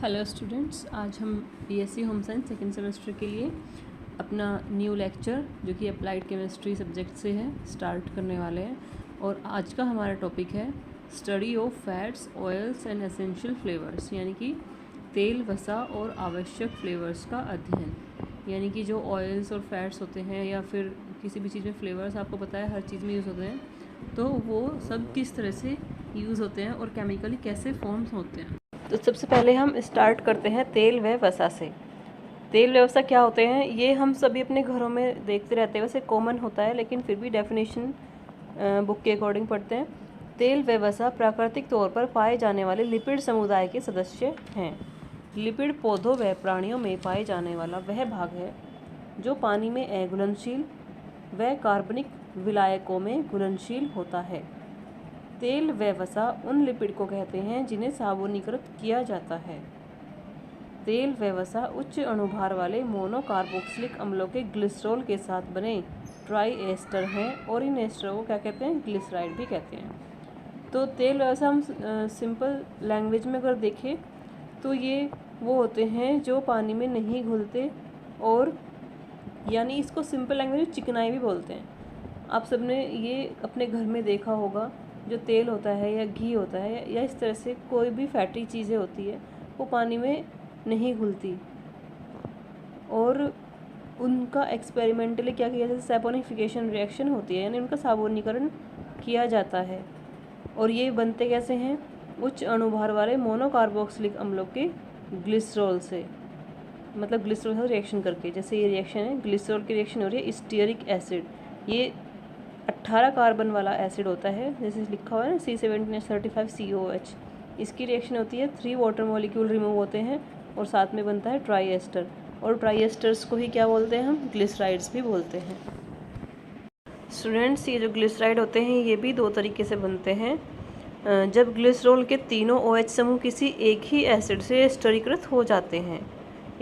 Hello students, आज हम BSc home science second semester के लिए अपना न्यू लेक्चर जो कि अप्लाइड केमिस्ट्री सब्जेक्ट से है स्टार्ट करने वाले हैं। और आज का हमारा टॉपिक है study of fats, oils and essential flavours, यानी कि तेल, वसा और आवश्यक फ्लेवर्स का अध्ययन। यानी कि जो ऑयल्स और फैट्स होते हैं या फिर किसी भी चीज़ में फ्लेवर्स, आपको पता है हर चीज़ में यूज़ होते हैं, तो वो सब किस तरह से यूज़ होते हैं और केमिकली कैसे फॉर्म्स होते हैं। तो सबसे पहले हम स्टार्ट करते हैं तेल व वसा से। तेल व वसा क्या होते हैं, ये हम सभी अपने घरों में देखते रहते हैं, वैसे कॉमन होता है लेकिन फिर भी डेफिनेशन बुक के अकॉर्डिंग पढ़ते हैं। तेल व वसा प्राकृतिक तौर पर पाए जाने वाले लिपिड समुदाय के सदस्य हैं। लिपिड पौधों व प्राणियों में पाए जाने वाला वह भाग है जो पानी में अघुलनशील व कार्बनिक विलायकों में घुलनशील होता है। तेल व वसा उन लिपिड को कहते हैं जिन्हें साबुनीकृत किया जाता है। तेल व वसा उच्च अणुभार वाले मोनोकार्बोक्सिलिक अम्लों के ग्लिसरॉल के साथ बने ट्राई एस्टर हैं और इन एस्टर को क्या कहते हैं, ग्लिसराइड भी कहते हैं। तो तेल व वसा हम सिंपल लैंग्वेज में अगर देखें तो ये वो होते हैं जो पानी में नहीं घुलते, और यानी इसको सिंपल लैंग्वेज में चिकनाई भी बोलते हैं। आप सबने ये अपने घर में देखा होगा, जो तेल होता है या घी होता है या इस तरह से कोई भी फैटी चीज़ें होती है वो पानी में नहीं घुलती, और उनका एक्सपेरिमेंटली क्या किया जाता है, सैपोनिफिकेशन रिएक्शन होती है, यानी उनका साबुनीकरण किया जाता है। और ये बनते कैसे हैं, उच्च अणुभार वाले मोनोकार्बोक्सिलिक अम्लों के ग्लिसरॉल से, मतलब ग्लिसरॉल से रिएक्शन करके। जैसे ये रिएक्शन है, ग्लिसरॉल की रिएक्शन हो रही है स्टीयरिक एसिड, ये 18 कार्बन वाला एसिड होता है, जैसे लिखा हुआ है ना C17H35COOH। इसकी रिएक्शन होती है, 3 वाटर मॉलिक्यूल रिमूव होते हैं और साथ में बनता है ट्राई एस्टर, और ट्राई एस्टर्स को ही क्या बोलते हैं, हम ग्लिसराइड्स भी बोलते हैं। स्टूडेंट्स, ये जो ग्लिसराइड होते हैं ये भी दो तरीके से बनते हैं। जब ग्लिसरॉल के तीनों OH समूह किसी एक ही एसिड से एस्टरीकृत हो जाते हैं,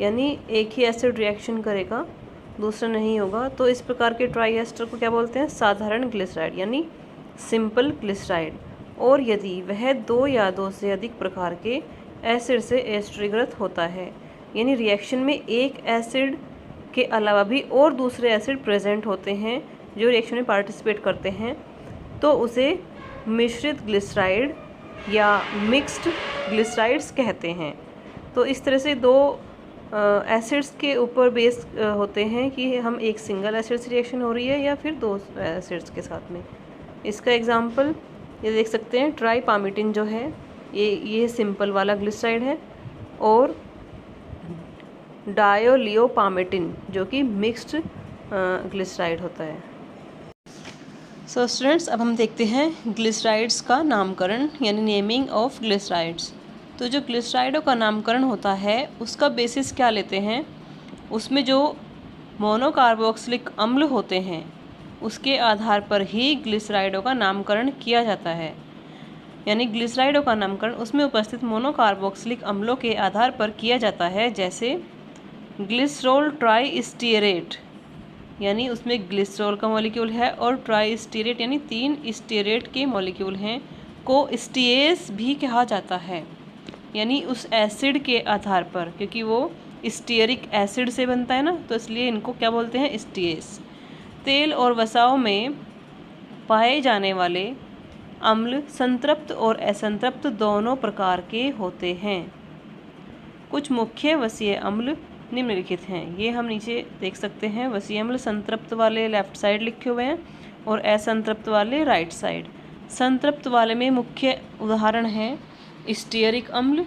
यानी एक ही एसिड रिएक्शन करेगा, दूसरा नहीं होगा, तो इस प्रकार के ट्राई एस्टर को क्या बोलते हैं, साधारण ग्लिसराइड यानी सिंपल ग्लिसराइड। और यदि वह 2 या 2 से अधिक प्रकार के एसिड से एस्टरीकृत होता है, यानी रिएक्शन में एक एसिड के अलावा भी और दूसरे एसिड प्रेजेंट होते हैं जो रिएक्शन में पार्टिसिपेट करते हैं, तो उसे मिश्रित ग्लिसराइड या मिक्स्ड ग्लिसराइड्स कहते हैं। तो इस तरह से दो एसिड्स के ऊपर बेस होते हैं कि हम एक सिंगल एसिड से रिएक्शन हो रही है या फिर दो एसिड्स के साथ में। इसका एग्जांपल ये देख सकते हैं, ट्राईपामिटिन जो है ये सिंपल वाला ग्लिसराइड है, और डायोलियोपामिटिन जो कि मिक्स्ड ग्लिसराइड होता है। सो स्टूडेंट्स, अब हम देखते हैं ग्लिसराइड्स का नामकरण यानी नेमिंग ऑफ ग्लिसराइड्स। तो जो ग्लिसराइडों का नामकरण होता है उसका बेसिस क्या लेते हैं, उसमें जो मोनोकार्बोक्सिलिक अम्ल होते हैं उसके आधार पर ही ग्लिसराइडों का नामकरण किया जाता है। यानी ग्लिसराइडों का नामकरण उसमें उपस्थित मोनोकार्बोक्सिलिक अम्लों के आधार पर किया जाता है। जैसे ग्लिसरॉल ट्राईस्टीरेट, यानी उसमें ग्लिसरॉल का मॉलिक्यूल है, और ट्राईस्टीरेट यानी 3 स्टीरेट के मॉलिक्यूल हैं, को स्टीएस भी कहा जाता है। यानी उस एसिड के आधार पर, क्योंकि वो स्टीयरिक एसिड से बनता है ना, तो इसलिए इनको क्या बोलते हैं, स्टीएस। तेल और वसाओं में पाए जाने वाले अम्ल संतृप्त और असंतृप्त दोनों प्रकार के होते हैं। कुछ मुख्य वसीय अम्ल निम्नलिखित हैं, ये हम नीचे देख सकते हैं। वसीय अम्ल संतृप्त वाले लेफ्ट साइड लिखे हुए हैं और असंतृप्त वाले राइट साइड। संतृप्त वाले में मुख्य उदाहरण हैं स्टीयरिक अम्ल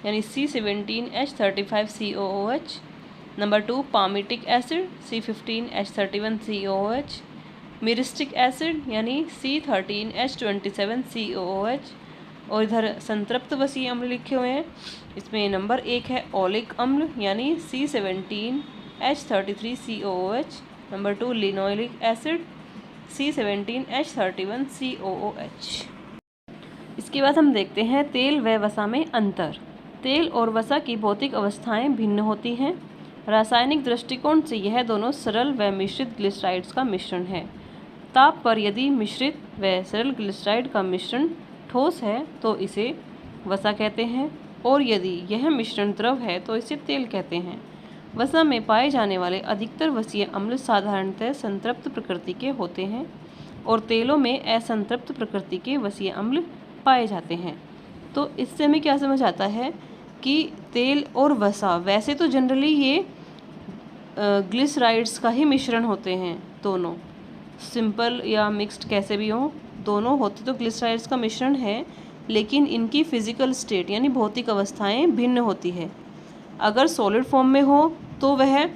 यानी C17H35COOH, number 2 palmitic acid C15H31COOH, myristic acid यानी C13H27COOH, और इधर संतृप्त वसीय अम्ल लिखे हुए हैं, इसमें नंबर 1 है ओलिक अम्ल यानी C17H33COOH, नंबर 2 लिनोइलिक एसिड C17H31COOH। इसके बाद हम देखते हैं तेल व वसा में अंतर। तेल और वसा की भौतिक अवस्थाएं भिन्न होती हैं। रासायनिक दृष्टिकोण से यह दोनों सरल व मिश्रित ग्लिसराइड्स का मिश्रण है। ताप पर यदि मिश्रित व सरल ग्लिसराइड का मिश्रण ठोस है तो इसे वसा कहते हैं, और यदि यह मिश्रण द्रव है तो इसे तेल कहते हैं। वसा में पाए जाने वाले अधिकतर वसीय अम्ल साधारणतः संतृप्त प्रकृति के होते हैं और तेलों में असंतृप्त प्रकृति के वसीय अम्ल पाए जाते हैं। तो इससे हमें क्या समझ आता है कि तेल और वसा, वैसे तो जनरली ये ग्लिसराइड्स का ही मिश्रण होते हैं, दोनों सिंपल या मिक्स्ड कैसे भी हो, दोनों होते तो ग्लिसराइड्स का मिश्रण है, लेकिन इनकी फिजिकल स्टेट यानी भौतिक अवस्थाएं भिन्न होती है। अगर सॉलिड फॉर्म में हो तो वह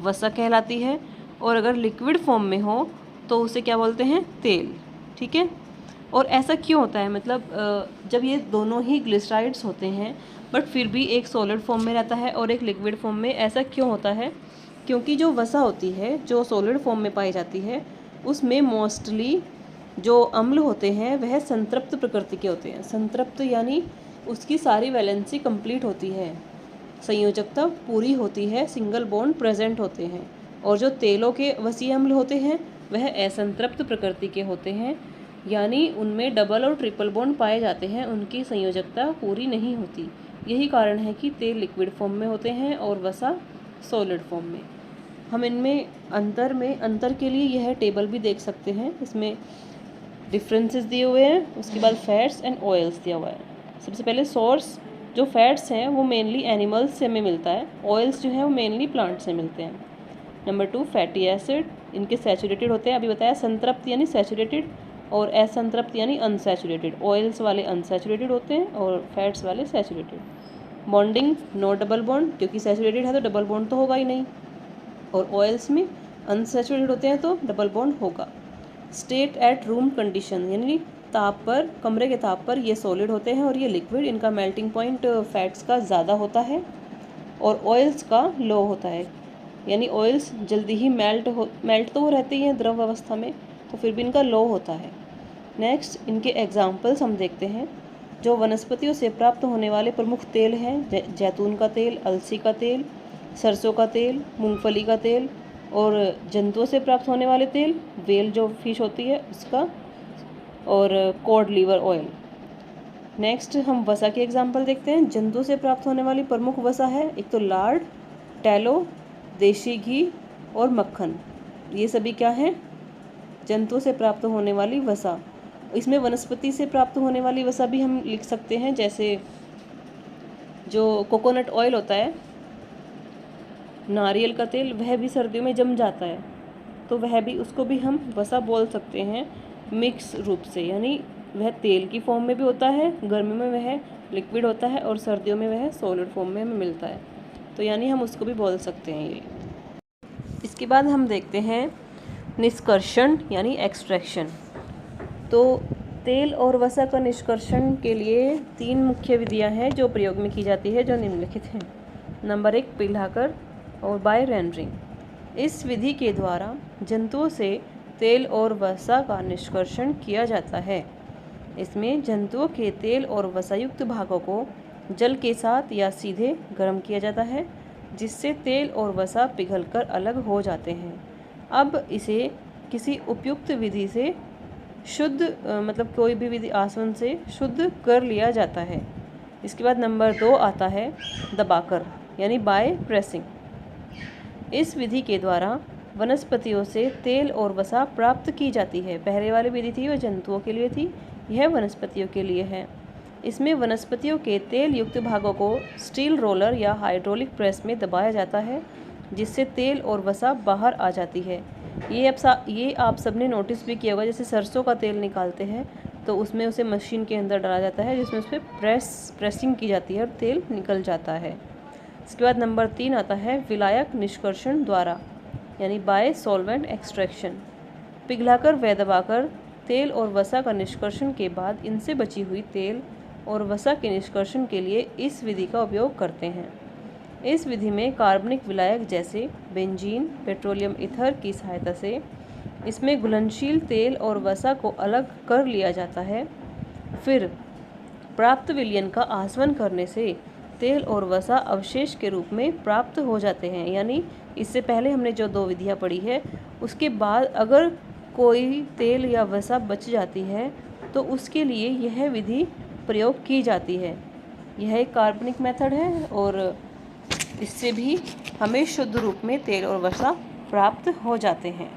वसा कहलाती है, और अगर लिक्विड फॉर्म में हो तो उसे क्या बोलते हैं, तेल। ठीक है। और ऐसा क्यों होता है, मतलब जब ये दोनों ही ग्लिसराइड्स होते हैं बट फिर भी एक सॉलिड फॉर्म में रहता है और एक लिक्विड फॉर्म में, ऐसा क्यों होता है? क्योंकि जो वसा होती है जो सॉलिड फॉर्म में पाई जाती है उसमें मोस्टली जो अम्ल होते हैं वह संतृप्त प्रकृति के होते हैं। संतृप्त यानी उसकी सारी वैलेंसी कंप्लीट होती है, संयोजकता पूरी होती है, सिंगल बॉन्ड प्रेजेंट होते हैं। और जो तेलों के वसीय अम्ल होते हैं वह असंतृप्त प्रकृति के होते हैं, यानी उनमें डबल और ट्रिपल बॉन्ड पाए जाते हैं, उनकी संयोजकता पूरी नहीं होती। यही कारण है कि तेल लिक्विड फॉर्म में होते हैं और वसा सॉलिड फॉर्म में। हम इनमें अंतर के लिए यह टेबल भी देख सकते हैं, इसमें डिफरेंसेस दिए हुए हैं। उसके बाद फैट्स एंड ऑयल्स दिया हुआ है। सबसे पहले सोर्स, जो फैट्स हैं वो मेनली एनिमल्स से हमें मिलता है, ऑयल्स जो है वो मेनली प्लांट से मिलते हैं। नंबर 2 फैटी एसिड, इनके सैचुरेटेड होते हैं, अभी बताया, संतृप्त यानी सैचुरेटेड और असंतृप्त यानी अनसैचुरेटेड। ऑयल्स वाले अनसैचुरेटेड होते हैं और फैट्स वाले saturated. Bonding no double bond, क्योंकि सैचुरेटेड है तो डबल बॉन्ड तो होगा ही नहीं, और ऑयल्स में अनसैचुरेटेड होते हैं तो डबल बॉन्ड होगा। स्टेट एट रूम कंडीशन, यानी ताप पर, कमरे के ताप पर ये सॉलिड होते हैं और ये लिक्विड। इनका मेल्टिंग पॉइंट फैट्स का ज़्यादा होता है और ऑयल्स का लो होता है, यानी ऑयल्स जल्दी ही मेल्ट तो वो रहते ही हैं द्रव अवस्था में, तो फिर भी इनका लो होता है। नेक्स्ट इनके एग्जाम्पल्स हम देखते हैं। जो वनस्पतियों से प्राप्त होने वाले प्रमुख तेल हैं, जैतून का तेल, अलसी का तेल, सरसों का तेल, मूंगफली का तेल, और जंतुओं से प्राप्त होने वाले तेल, वेल जो फिश होती है उसका, और कॉड लीवर ऑयल। नेक्स्ट हम वसा के एग्जाम्पल देखते हैं। जंतुओं से प्राप्त होने वाली प्रमुख वसा है, एक तो लार्ड, टैलो, देशी घी और मक्खन। ये सभी क्या हैं, जंतुओं से प्राप्त होने वाली वसा। इसमें वनस्पति से प्राप्त होने वाली वसा भी हम लिख सकते हैं, जैसे जो कोकोनट ऑयल होता है, नारियल का तेल, वह भी सर्दियों में जम जाता है, तो वह भी, उसको भी हम वसा बोल सकते हैं मिक्स रूप से, यानी वह तेल की फॉर्म में भी होता है, गर्मी में वह लिक्विड होता है और सर्दियों में वह सॉलिड फॉर्म में हमें मिलता है, तो यानी हम उसको भी बोल सकते हैं ये। इसके बाद हम देखते हैं निष्कर्षण यानी एक्सट्रैक्शन। तो तेल और वसा का निष्कर्षण के लिए 3 मुख्य विधियां हैं जो प्रयोग में की जाती है, जो निम्नलिखित हैं। नंबर 1 पिघलाकर और बाय रेंडरिंग। इस विधि के द्वारा जंतुओं से तेल और वसा का निष्कर्षण किया जाता है। इसमें जंतुओं के तेल और वसायुक्त भागों को जल के साथ या सीधे गर्म किया जाता है, जिससे तेल और वसा पिघलकर अलग हो जाते हैं। अब इसे किसी उपयुक्त विधि से शुद्ध, मतलब कोई भी विधि आसवन से शुद्ध कर लिया जाता है। इसके बाद नंबर 2 आता है दबाकर यानी बाय प्रेसिंग। इस विधि के द्वारा वनस्पतियों से तेल और वसा प्राप्त की जाती है। पहले वाली विधि थी वह जंतुओं के लिए थी, यह वनस्पतियों के लिए है। इसमें वनस्पतियों के तेल युक्त भागों को स्टील रोलर या हाइड्रोलिक प्रेस में दबाया जाता है, जिससे तेल और वसा बाहर आ जाती है। ये आप सबने नोटिस भी किया होगा, जैसे सरसों का तेल निकालते हैं तो उसमें उसे मशीन के अंदर डाला जाता है, जिसमें उस पर प्रेसिंग की जाती है और तेल निकल जाता है। इसके बाद नंबर 3 आता है विलायक निष्कर्षण द्वारा यानी बाय सॉल्वेंट एक्सट्रैक्शन। पिघलाकर व दबाकर तेल और वसा का निष्कर्षण के बाद इनसे बची हुई तेल और वसा के निष्कर्षण के लिए इस विधि का उपयोग करते हैं। इस विधि में कार्बनिक विलायक जैसे बेंजीन, पेट्रोलियम ईथर की सहायता से इसमें घुलनशील तेल और वसा को अलग कर लिया जाता है। फिर प्राप्त विलयन का आसवन करने से तेल और वसा अवशेष के रूप में प्राप्त हो जाते हैं। यानी इससे पहले हमने जो 2 विधियाँ पढ़ी है, उसके बाद अगर कोई तेल या वसा बच जाती है तो उसके लिए यह विधि प्रयोग की जाती है। यह एक कार्बनिक मेथड है और इससे भी हमें शुद्ध रूप में तेल और वसा प्राप्त हो जाते हैं।